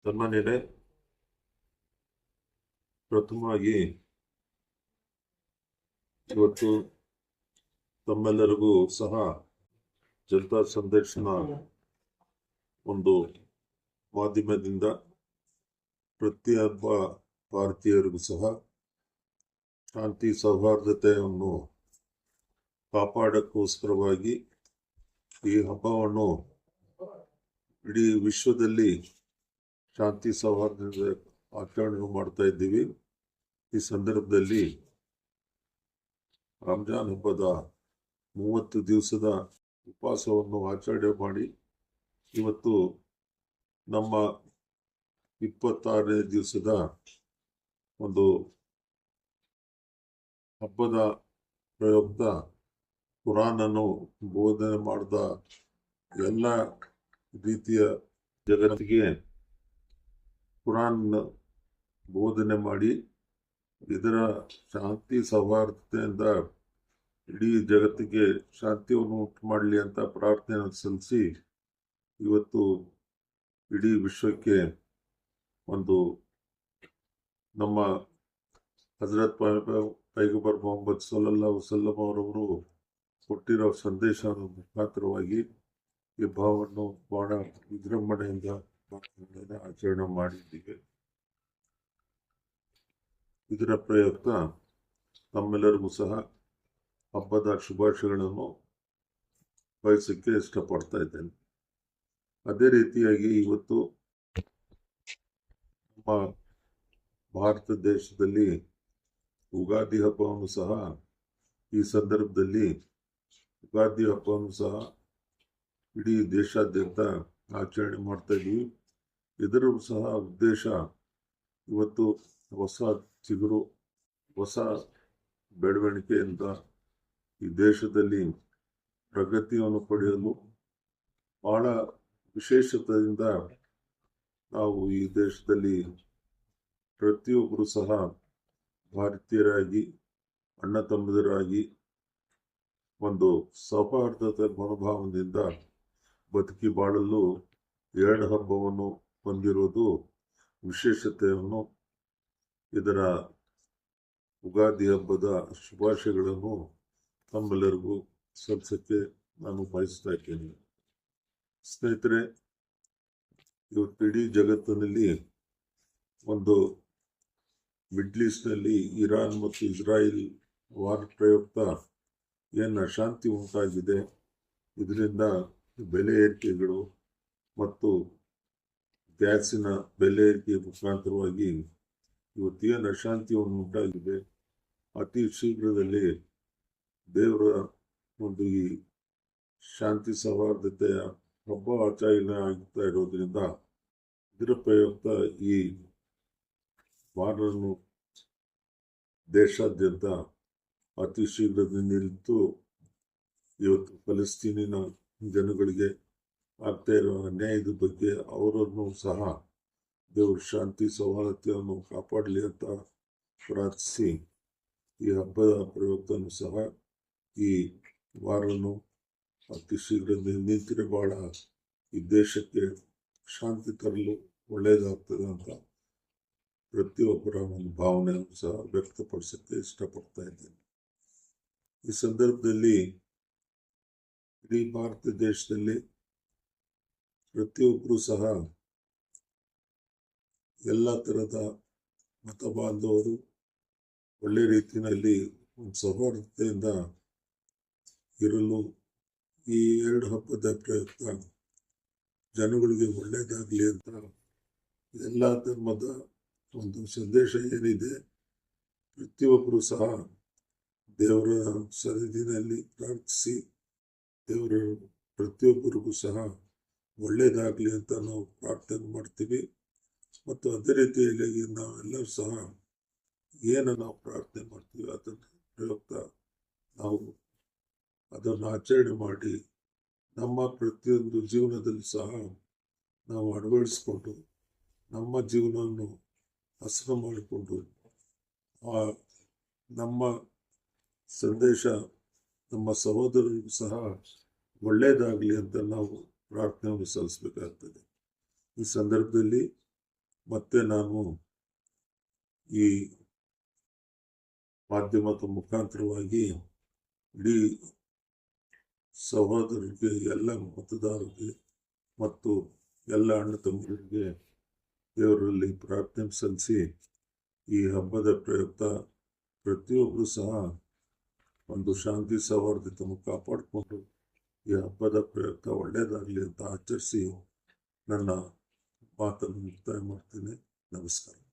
ಸನ್ಮಾನ್ಯರೇ, ಪ್ರಥಮವಾಗಿ ಇವತ್ತು ತಮ್ಮೆಲ್ಲರಿಗೂ ಸಹ ಜನತಾ ಸಂದರ್ಶನ ಒಂದು ಮಾಧ್ಯಮದಿಂದ ಪ್ರತಿಯೊಬ್ಬ ಭಾರತೀಯರಿಗೂ ಸಹ ಶಾಂತಿ ಸೌಹಾರ್ದತೆಯನ್ನು ಕಾಪಾಡಕ್ಕೋಸ್ಕರವಾಗಿ ಈ ಹಬ್ಬವನ್ನು ಇಡೀ ವಿಶ್ವದಲ್ಲಿ ಶಾಂತಿ ಸೌಹಾರ್ದತೆ ಆಚರಣೆ ಮಾಡ್ತಾ ಇದ್ದೀವಿ. ಈ ಸಂದರ್ಭದಲ್ಲಿ ರಂಜಾನ್ ಹಬ್ಬದ 30 ದಿವಸದ ಉಪವಾಸವನ್ನು ಆಚರಣೆ ಮಾಡಿ ಇವತ್ತು ನಮ್ಮ 26ನೇ ದಿವಸದ ಒಂದು ಹಬ್ಬದ ಪ್ರಯುಕ್ತ ಕುರಾನನ್ನು ಬೋಧನೆ ಮಾಡಿದ ಎಲ್ಲ ರೀತಿಯ ಜಗತ್ತಿಗೆ ಕುರಾನ್ ಬೋಧನೆ ಮಾಡಿ ಇದರ ಶಾಂತಿ ಸೌಹಾರ್ದತೆಯಿಂದ ಇಡೀ ಜಗತ್ತಿಗೆ ಶಾಂತಿಯನ್ನು ಉಂಟು ಮಾಡಲಿ ಅಂತ ಪ್ರಾರ್ಥನೆಯನ್ನು ಸಲ್ಲಿಸಿ ಇವತ್ತು ಇಡೀ ವಿಶ್ವಕ್ಕೆ ಒಂದು ನಮ್ಮ ಹಜರತ್ ಪೈಗಂಬರ್ ಮೊಹಮ್ಮದ್ ಸಲ್ಲಲ್ಲಾಹು ವಸಲ್ಲಂ ಅವರವರು ಕೊಟ್ಟಿರೋ ಸಂದೇಶದ ಮುಖಾಂತರವಾಗಿ ಈ ಭಾವವನ್ನು ಬಹಳ ವಿಜೃಂಭಣೆಯಿಂದ ಆಚರಣೆ ಮಾಡಿದ್ದೀವಿ. ಇದರ ಪ್ರಯುಕ್ತ ನಮ್ಮೆಲ್ಲರಿಗೂ ಸಹ ಹಬ್ಬದ ಶುಭಾಶಯಗಳನ್ನು ಬಯಸಕ್ಕೆ ಇಷ್ಟಪಡ್ತಾ ಇದ್ದೇನೆ. ಅದೇ ರೀತಿಯಾಗಿ ಇವತ್ತು ನಮ್ಮ ಭಾರತ ದೇಶದಲ್ಲಿ ಯುಗಾದಿ ಹಬ್ಬವನ್ನು ಸಹ ಈ ಸಂದರ್ಭದಲ್ಲಿ ಯುಗಾದಿ ಹಬ್ಬವನ್ನು ಸಹ ಇಡೀ ದೇಶಾದ್ಯಂತ ಆಚರಣೆ ಮಾಡ್ತಾ ಇದ್ದೀವಿ. ಇದರ ಸಹ ಉದ್ದೇಶ ಇವತ್ತು ಹೊಸ ಚಿಗುರು, ಹೊಸ ಬೆಳವಣಿಗೆಯಿಂದ ಈ ದೇಶದಲ್ಲಿ ಪ್ರಗತಿಯನ್ನು ಪಡೆಯಲು ಬಹಳ ವಿಶೇಷತೆಯಿಂದ ನಾವು ಈ ದೇಶದಲ್ಲಿ ಪ್ರತಿಯೊಬ್ಬರು ಸಹ ಭಾರತೀಯರಾಗಿ ಅಣ್ಣ ತಮ್ಮದರಾಗಿ ಒಂದು ಸೌಹಾರ್ದತೆ ಮನೋಭಾವದಿಂದ ಬದುಕಿ ಬಾಳಲು ಎರಡು ಹಬ್ಬವನ್ನು ಹೊಂದಿರುವುದು ವಿಶೇಷತೆಯನ್ನು. ಇದರ ಯುಗಾದಿ ಹಬ್ಬದ ಶುಭಾಶಯಗಳನ್ನು ತಮ್ಮೆಲ್ಲರಿಗೂ ಸಲ್ಲಿಸಕ್ಕೆ ನಾನು ಬಯಸ್ತಾ ಇದ್ದೇನೆ. ಸ್ನೇಹಿತರೆ, ಇವತ್ತು ಇಡೀ ಜಗತ್ತಿನಲ್ಲಿ ಒಂದು ಮಿಡ್ಲ್ ಈಸ್ಟ್ನಲ್ಲಿ ಇರಾನ್ ಮತ್ತು ಇಸ್ರಾಯೇಲ್ ವಾರ್ ಪ್ರಯುಕ್ತ ಏನು ಅಶಾಂತಿ ಉಂಟಾಗಿದೆ, ಇದರಿಂದ ಬೆಲೆ ಏರಿಕೆಗಳು ಮತ್ತು ಗ್ಯಾಸಿನ ಬೆಲೆ ಏರಿಕೆ ಮುಖಾಂತರವಾಗಿ ಇವತ್ತೇನು ಅಶಾಂತಿಯನ್ನು ಉಂಟಾಗಿದೆ, ಅತಿ ಶೀಘ್ರದಲ್ಲಿ ದೇವರ ಒಂದು ಈ ಶಾಂತಿ ಸೌಹಾರ್ದತೆಯ ಹಬ್ಬ ಆಚರಣೆ ಆಗ್ತಾ ಇರೋದ್ರಿಂದ ಇದರ ಪ್ರಯುಕ್ತ ಈ ವಾರನ್ನು ದೇಶಾದ್ಯಂತ ಅತಿ ಶೀಘ್ರದಲ್ಲಿ ನಿಂತು ಇವತ್ತು ಫಲಸ್ತೀನಿನ ಜನಗಳಿಗೆ ಆಗ್ತಾ ಇರುವ ಅನ್ಯಾಯದ ಬಗ್ಗೆ ಅವರನ್ನು ಸಹ ದೇವರು ಶಾಂತಿ ಸೌಹಾರ್ದತೆಯನ್ನು ಕಾಪಾಡಲಿ ಅಂತ ಪ್ರಾರ್ಥಿಸಿ ಈ ಹಬ್ಬದ ಪ್ರಯುಕ್ತನೂ ಸಹ ಈ ವಾರನ್ನು ಅತಿ ಶೀಘ್ರದಲ್ಲಿ ನಿಂತರೆ ಬಹಳ ಈ ದೇಶಕ್ಕೆ ಶಾಂತಿ ತರಲು ಒಳ್ಳೆಯದಾಗ್ತದೆ ಅಂತ ಪ್ರತಿಯೊಬ್ಬರ ಒಂದು ಭಾವನೆಯನ್ನು ಸಹ ವ್ಯಕ್ತಪಡಿಸಕ್ಕೆ ಇಷ್ಟಪಡ್ತಾ ಇದ್ದೇನೆ. ಈ ಸಂದರ್ಭದಲ್ಲಿ ಇಡೀ ಭಾರತ ದೇಶದಲ್ಲಿ ಪ್ರತಿಯೊಬ್ಬರು ಸಹ ಎಲ್ಲ ಥರದ ಮತ ಬಾಂಧವರು ಒಳ್ಳೆ ರೀತಿಯಲ್ಲಿ ಒಂದು ಸೌಹಾರ್ದತೆಯಿಂದ ಇರಲು ಈ ಎರಡು ಹಬ್ಬದ ಪ್ರಯುಕ್ತ ಜನಗಳಿಗೆ ಒಳ್ಳೆಯದಾಗಲಿ ಅಂತ ಎಲ್ಲ ಧರ್ಮದ ಒಂದು ಸಂದೇಶ ಏನಿದೆ ಪ್ರತಿಯೊಬ್ಬರು ಸಹ ದೇವರ ಸನ್ನಿಧಿನಲ್ಲಿ ಪ್ರಾರ್ಥಿಸಿ ದೇವರ ಪ್ರತಿಯೊಬ್ಬರಿಗೂ ಸಹ ಒಳ್ಳೆಯದಾಗಲಿ ಅಂತ ನಾವು ಪ್ರಾರ್ಥನೆ ಮಾಡ್ತೀವಿ. ಮತ್ತು ಅದೇ ರೀತಿಯಲ್ಲಿ ನಾವೆಲ್ಲರೂ ಸಹ ಏನು ನಾವು ಪ್ರಾರ್ಥನೆ ಮಾಡ್ತೀವಿ ಅದನ್ನು ಪ್ರಯುಕ್ತ ನಾವು ಅದನ್ನು ಆಚರಣೆ ಮಾಡಿ ನಮ್ಮ ಪ್ರತಿಯೊಂದು ಜೀವನದಲ್ಲಿ ಸಹ ನಾವು ಅಳವಡಿಸ್ಕೊಂಡು ನಮ್ಮ ಜೀವನವನ್ನು ಹಸನು ಮಾಡಿಕೊಂಡು ನಮ್ಮ ಸಂದೇಶ ನಮ್ಮ ಸಹೋದರರಿಗೂ ಸಹ ಒಳ್ಳೆಯದಾಗಲಿ ಅಂತ ನಾವು ಪ್ರಾರ್ಥನೆಯನ್ನು ಸಲ್ಲಿಸಬೇಕಾಗ್ತದೆ. ಈ ಸಂದರ್ಭದಲ್ಲಿ ಮತ್ತೆ ನಾನು ಈ ಮಾಧ್ಯಮದ ಮುಖಾಂತರವಾಗಿ ಇಡೀ ಸಹೋದರರಿಗೆ, ಎಲ್ಲ ಮತದಾರರಿಗೆ ಮತ್ತು ಎಲ್ಲ ಅಣ್ಣ ತಮ್ಮರಿಗೆ ದೇವರಲ್ಲಿ ಪ್ರಾರ್ಥನೆ ಸಲ್ಲಿಸಿ ಈ ಹಬ್ಬದ ಪ್ರಯುಕ್ತ ಪ್ರತಿಯೊಬ್ಬರು ಸಹ ಒಂದು ಶಾಂತಿ ಸೌಹಾರ್ದತೆಯನ್ನು ಕಾಪಾಡಿಕೊಂಡು ಈ ಹಬ್ಬದ ಪ್ರಯುಕ್ತ ಒಳ್ಳೆಯದಾಗಲಿ ಅಂತ ಆಚರಿಸಿ ನನ್ನ ಮಾತನ್ನು ಮುಕ್ತಾಯ ಮಾಡ್ತೇನೆ. ನಮಸ್ಕಾರ.